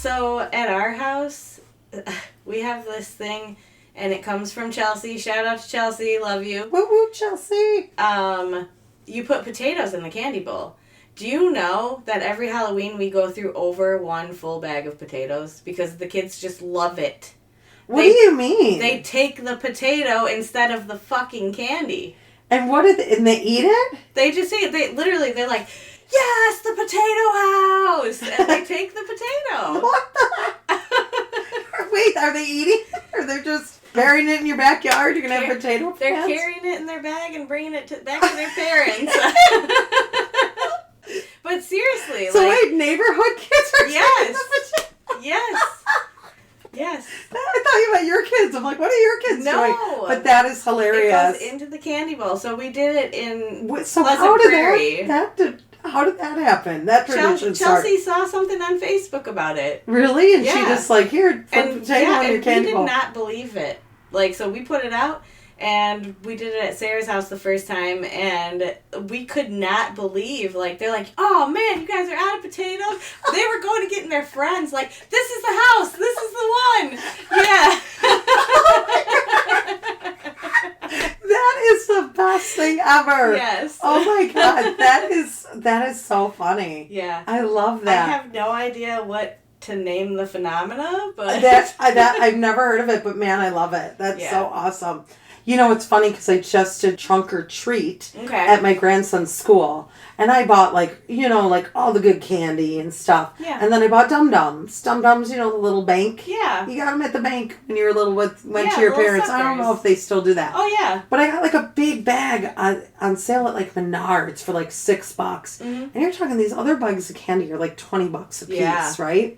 So at our house, we have this thing, and it comes from Chelsea. Shout out to Chelsea, love you. Woo woo, Chelsea. You put potatoes in the candy bowl. Do you know that every Halloween we go through over one full bag of potatoes because the kids just love it? What do you mean? They take the potato instead of the fucking candy. And what did and they eat it? They just eat. They're like, yes, the potato house, and they take the potato. What the? Wait, are they eating it? Or they're just burying it in your backyard? You're gonna have potato They're plants? carrying it in their bag and bringing it back to their parents. But seriously, so wait, neighborhood kids are taking the potato? Yes. I thought you meant your kids. I'm like, what are your kids doing? No. But that is hilarious. It goes into the candy bowl. So we did it in So Pleasant Prairie. How did that happen? That tradition Chelsea saw something on Facebook about it. Really? And she just like, here, put and potato in your candy bowl. We did not believe it. Like, so we put it out, and we did it at Sarah's house the first time, and we could not believe, like, they're like, oh man, you guys are out of potatoes? They were going to get in their friends, like, this is the house, this is the one. Yeah. That is the best thing ever. Yes. Oh my God. That is so funny. Yeah. I love that. I have no idea what to name the phenomena, but that I've never heard of it, but man, I love it. That's so awesome. You know, it's funny because I just did trunk or treat at my grandson's school. And I bought, like, you know, like all the good candy and stuff. Yeah. And then I bought Dum-Dums. Dum-Dums, you know, the little bank. Yeah. You got them at the bank when you were little, went to your parents. Suckers. I don't know if they still do that. Oh, yeah. But I got, like, a big bag on sale at, like, Menards for, like, $6. Mm-hmm. And you're talking these other bags of candy are, like, $20 a piece, right?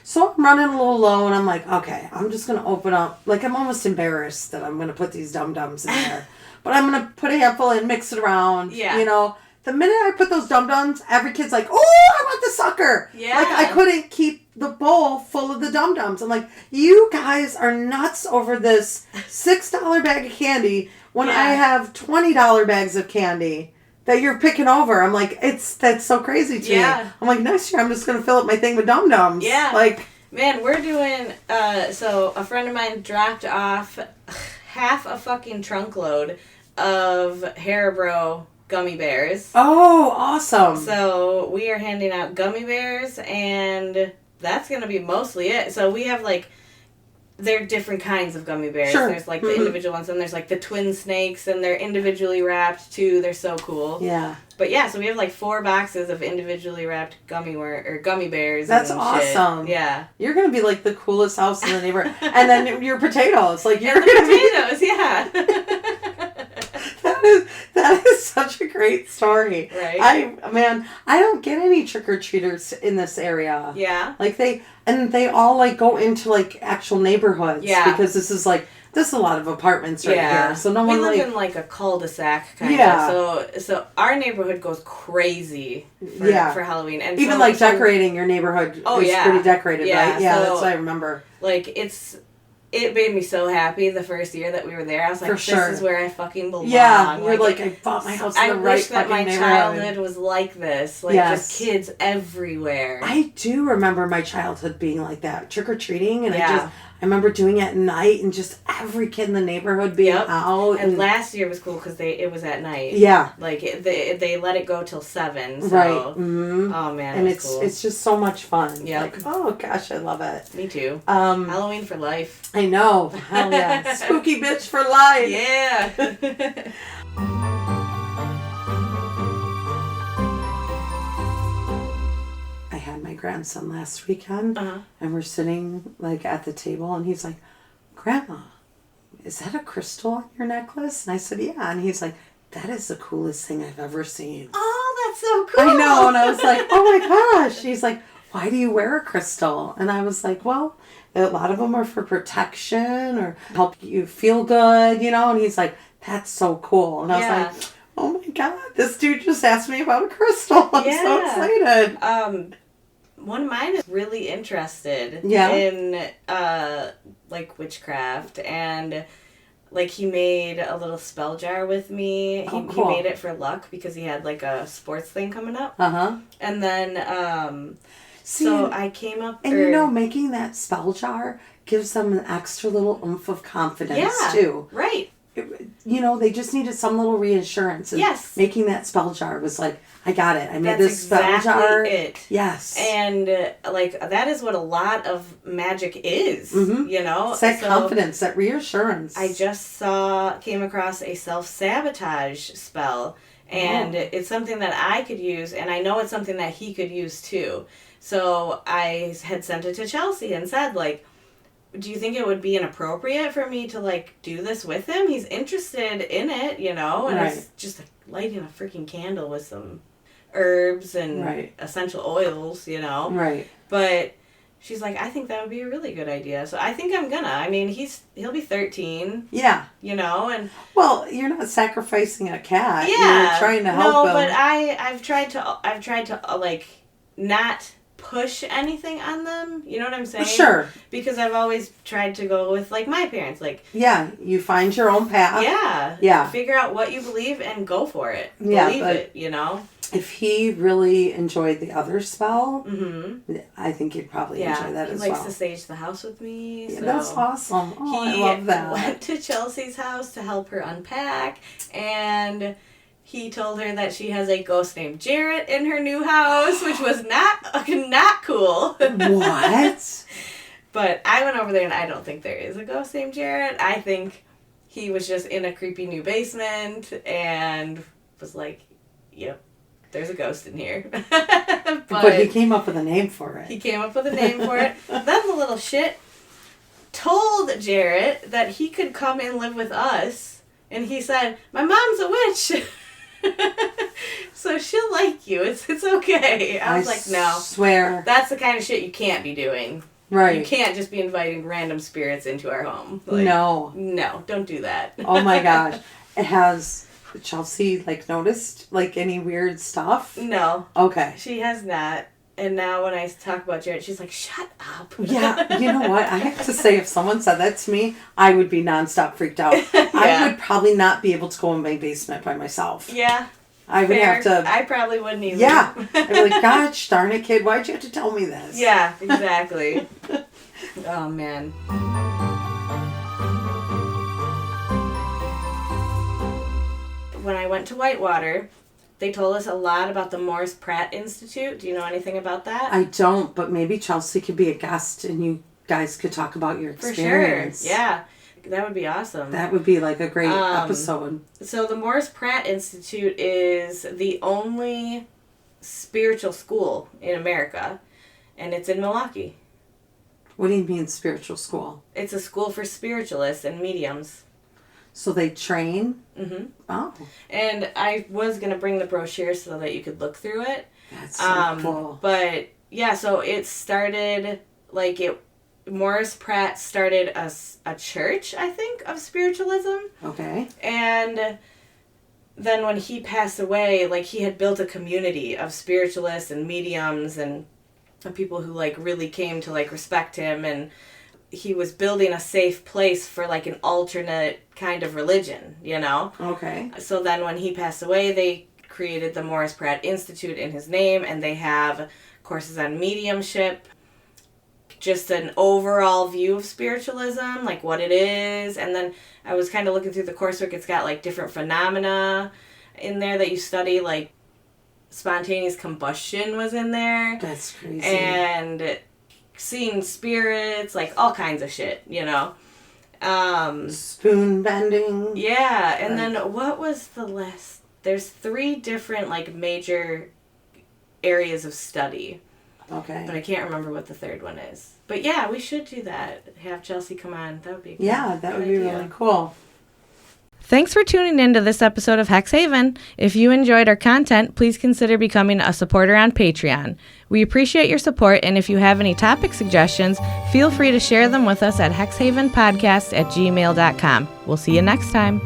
So I'm running a little low, and I'm like, okay, I'm just going to open up. Like, I'm almost embarrassed that I'm going to put these Dum-Dums in there. But I'm going to put a handful and mix it around. Yeah. You know, the minute I put those Dum-Dums, every kid's like, oh, I want the sucker. Yeah. Like, I couldn't keep the bowl full of the Dum-Dums. I'm like, you guys are nuts over this $6 bag of candy when I have $20 bags of candy that you're picking over. I'm like, that's so crazy to me. I'm like, next year I'm just going to fill up my thing with Dum-Dums. Yeah. Like, man, we're doing, so a friend of mine dropped off half a fucking trunk load of Haribo gummy bears. Oh, awesome. So we are handing out gummy bears, and that's going to be mostly it. So we have, like, they're different kinds of gummy bears. Sure. There's, like, the individual ones, and there's, like, the twin snakes, and they're individually wrapped, too. They're so cool. Yeah. But, yeah, so we have, like, 4 boxes of individually wrapped gummy bears. That's and awesome. Shit. Yeah. You're going to be, like, the coolest house in the neighborhood. And then your potatoes. Like, you're going to potatoes, yeah. That is such a great story. Right. I don't get any trick-or-treaters in this area. Yeah. Like, they all, like, go into, like, actual neighborhoods. Yeah. Because this is a lot of apartments right here. So no one, we live in, like, a cul-de-sac, kind of. So our neighborhood goes crazy for Halloween. And even, like, decorating your neighborhood is pretty decorated, right? Yeah, that's what I remember. Like, it made me so happy the first year that we were there. I was like, this is where I fucking belong. Yeah, you're like, I bought my house in the right fucking neighborhood. I wish that my childhood was like this. Like, just kids everywhere. I do remember my childhood being like that. Trick-or-treating, and I remember doing it at night, and just every kid in the neighborhood being out. And last year was cool because it was at night. Yeah. Like, they let it go till 7. So. Right. Mm-hmm. Oh, man, and it's cool. It's just so much fun. Yeah. Like, oh, gosh, I love it. Me too. Halloween for life. I know. Hell yeah. Spooky bitch for life. Yeah. Grandson last weekend, and we're sitting, like, at the table, and he's like, Grandma, is that a crystal on your necklace? And I said, yeah. And he's like, that is the coolest thing I've ever seen. Oh, that's so cool. I know. And I was like, oh my gosh. He's like, why do you wear a crystal? And I was like, well, a lot of them are for protection or help you feel good, you know? And he's like, that's so cool. And I was like, oh my God, this dude just asked me about a crystal. I'm so excited. One of mine is really interested in, like, witchcraft, and, like, he made a little spell jar with me. Oh, he cool. made it for luck because he had, like, a sports thing coming up. And then, See, so I came up... And making that spell jar gives them an extra little oomph of confidence, too. Right. They just needed some little reassurance. And yes. Making that spell jar was like, I got it. I made this spell jar. It. Yes. And, that is what a lot of magic is, mm-hmm. It's that confidence, that reassurance. I just came across a self-sabotage spell, and it's something that I could use, and I know it's something that he could use, too. So I had sent it to Chelsea and said, do you think it would be inappropriate for me to, do this with him? He's interested in it, and it's just lighting a freaking candle with some herbs and essential oils, Right. But she's like, I think that would be a really good idea. So I think I'm gonna. I mean, he'll be 13. Yeah. And... Well, you're not sacrificing a cat. Yeah. You're trying to help him. No, but I've tried to, not push anything on them, you know what I'm saying? Sure. Because I've always tried to go with my parents, yeah, you find your own path. Yeah. Figure out what you believe and go for it. Believe it, If he really enjoyed the other spell, mm-hmm. I think he'd probably enjoy that as well. He likes to stage the house with me. Yeah, that's awesome. Oh, I love that. He went to Chelsea's house to help her unpack, and he told her that she has a ghost named Jarrett in her new house, which was not cool. What? But I went over there, and I don't think there is a ghost named Jarrett. I think he was just in a creepy new basement and was like, yep, there's a ghost in here. But he came up with a name for it. He came up with a name for it. Then the little shit told Jarrett that he could come and live with us. And he said, my mom's a witch. So she'll like you. It's okay. I was like, no. Swear. That's the kind of shit you can't be doing. Right. You can't just be inviting random spirits into our home. No, don't do that. Oh my gosh. Has Chelsea noticed any weird stuff? No. Okay. She has not. And now when I talk about Jarrett, she's like, shut up. Yeah, you know what? I have to say, if someone said that to me, I would be nonstop freaked out. Yeah. I would probably not be able to go in my basement by myself. Yeah. I would have to... I probably wouldn't either. Yeah. I'd be like, gosh darn it, kid, why'd you have to tell me this? Yeah, exactly. Oh, man. When I went to Whitewater... They told us a lot about the Morris Pratt Institute. Do you know anything about that? I don't, but maybe Chelsea could be a guest and you guys could talk about your experience. For sure. Yeah. That would be awesome. That would be a great episode. So the Morris Pratt Institute is the only spiritual school in America, and it's in Milwaukee. What do you mean spiritual school? It's a school for spiritualists and mediums. So they train? Mm-hmm. Oh. And I was going to bring the brochure so that you could look through it. That's so cool. But, yeah, so it started, Morris Pratt started a church, I think, of spiritualism. Okay. And then when he passed away, he had built a community of spiritualists and mediums and people who, really came to, respect him, and he was building a safe place for an alternate kind of religion, Okay. So then when he passed away, they created the Morris Pratt Institute in his name, and they have courses on mediumship, just an overall view of spiritualism, what it is. And then I was kind of looking through the coursework. It's got different phenomena in there that you study, spontaneous combustion was in there. That's crazy. And seeing spirits, all kinds of shit, spoon bending. Yeah, and then what was the last? There's 3 different major areas of study. Okay. But I can't remember what the 3rd one is. But yeah, we should do that. Have Chelsea come on. That would be cool. Yeah, that would be really cool. Thanks for tuning in to this episode of Hex Haven. If you enjoyed our content, please consider becoming a supporter on Patreon. We appreciate your support, and if you have any topic suggestions, feel free to share them with us at hexhavenpodcast@gmail.com. We'll see you next time.